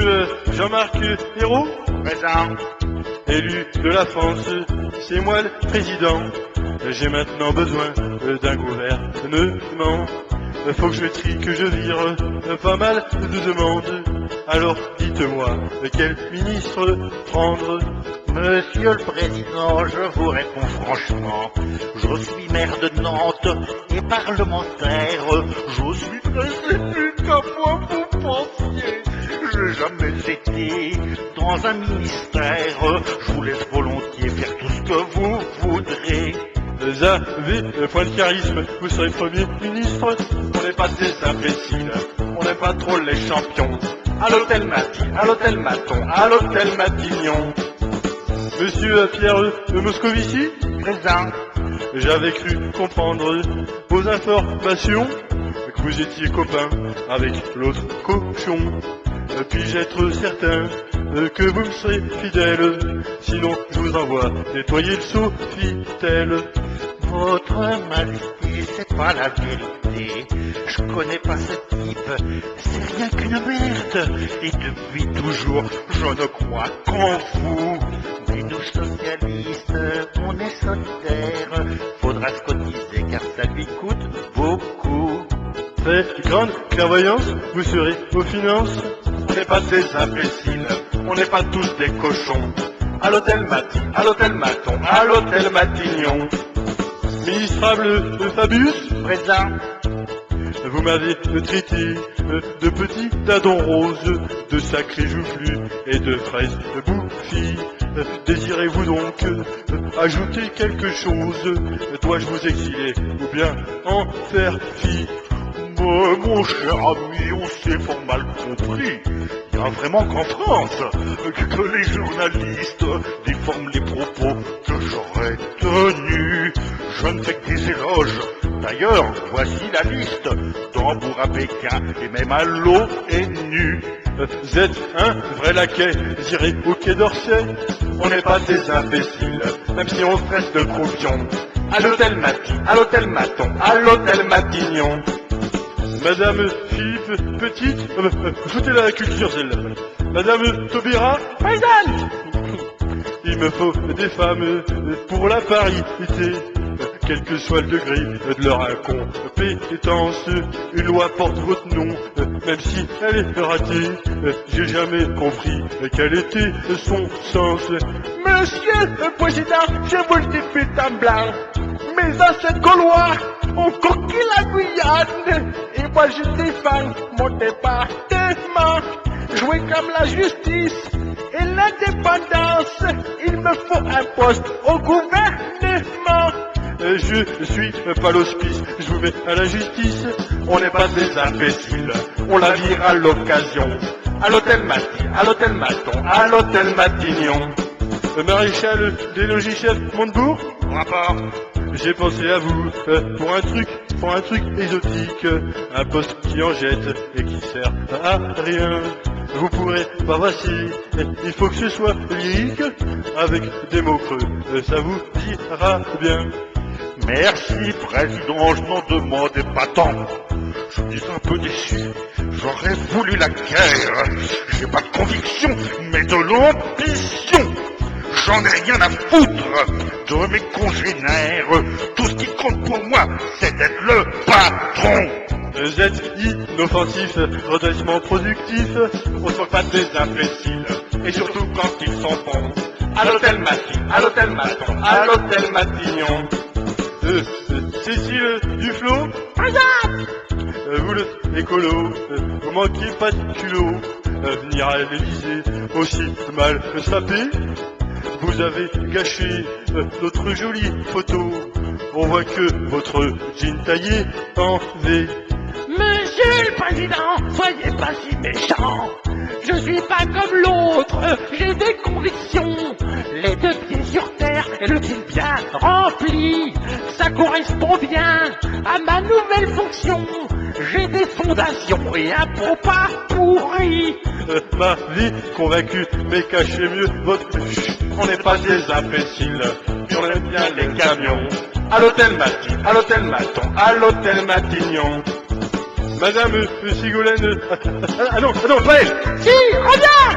Monsieur Jean-Marc Ayrault, Présent. élu de la France, c'est moi le président. J'ai maintenant besoin d'un gouvernement. Faut que je trie, que je vire pas mal de demandes. Alors dites-moi, quel ministre prendre? Monsieur le Président, je vous réponds franchement. Je suis maire de Nantes et parlementaire. Je suis très élu qu'à moi vous pensiez. J'ai jamais été dans un ministère. Je vous laisse volontiers faire tout ce que vous voudrez. Vous avez point de charisme, vous serez Premier ministre. On n'est pas des imbéciles, on n'aime pas trop les champions. À l'hôtel Mati, à l'hôtel Maton, à l'hôtel Matignon. Monsieur Pierre Moscovici, Présent. j'avais cru comprendre vos informations que vous étiez copain avec l'autre cochon. Puis-je être certain que vous me serez fidèle? Sinon, je vous envoie nettoyer le Sofitel. Votre Majesté, c'est pas la vérité. Je connais pas ce type, c'est rien qu'une merde. Et depuis toujours, je ne crois qu'en vous. Mais nous socialistes, on est solidaires. Faudra se cotiser car ça lui coûte beaucoup. Très grande clairvoyance, vous serez aux finances. On n'est pas des imbéciles, on n'est pas tous des cochons. À l'hôtel Mati, à l'hôtel Maton, à l'hôtel Matignon. Ministrable Fabius, Présent. vous m'avez traité de petit dindon rose, de sacré joufflu et de fraises bouffies. Désirez-vous donc ajouter quelque chose? Dois-je vous exiler ou bien en faire fi? Mon cher ami, on s'est fort mal compris. Il y a vraiment qu'en France que les journalistes déforment les propos que j'aurais tenus. Je ne fais que des éloges. D'ailleurs, voici la liste tambour à Pékin et même à l'ONU. Vous êtes un vrai laquais, direz au Quai d'Orsay. On n'est pas des imbéciles, même si on stresse de croupion. À l'hôtel Mati, à l'hôtel Maton, à l'hôtel Matignon. Madame Philippe Petite, foutez-la la culture celle-là. Madame Taubira, Présente. il me faut des femmes pour la parité, quel que soit le degré de leur incompétence. Une loi porte votre nom, même si elle est ratée. J'ai jamais compris quel était son sens. Monsieur le Président, je vous le dis putain blanc. Mes anciens Gaulois ont conquis la Guyane. Et moi je défends mon département. Jouer comme la justice et l'indépendance. Il me faut un poste au gouvernement. Je suis pas l'hospice, je vous mets à la justice. On n'est pas des imbéciles, on la vire à l'occasion. À l'hôtel Mati, à l'hôtel Maton, à l'hôtel Matignon. Maréchal des logiciels Montebourg, Rapport. j'ai pensé à vous pour un truc exotique, un poste qui en jette et qui sert à rien. Vous pourrez pas passer, il faut que ce soit lyrique, avec des mots creux, ça vous ira bien. Merci, Président, je n'en demandais pas tant. Je suis un peu déçu. J'aurais voulu la guerre. J'ai pas de conviction, mais de l'ambition. J'en ai rien à foutre de mes congénères. Tout ce qui compte pour moi, c'est d'être le patron. Vous êtes inoffensif, redressement productif, On ne soit pas des imbéciles, et surtout quand ils sont bons. À l'hôtel Mati, à l'hôtel Maton, à l'hôtel Matignon. Cécile Duflot, vous le écolo, vous manquez pas de culot, venir à l'Élysée aussi mal sapé. Vous avez gâché notre jolie photo, on voit que votre jean taillé en V. Monsieur le Président, soyez pas si méchant. Je suis pas comme l'autre, j'ai des convictions. Les deux pieds sur terre et le pied bien rempli. Ça correspond bien à ma nouvelle fonction. J'ai des fondations et un pot pas pourri. Ma vie convaincue, mais cachez mieux votre... On n'est pas des imbéciles, puis on aime bien les camions. À l'hôtel Mati, à l'hôtel Maton, à l'hôtel Matignon. Madame Sigolène... ah non, pas elle. Si, reviens!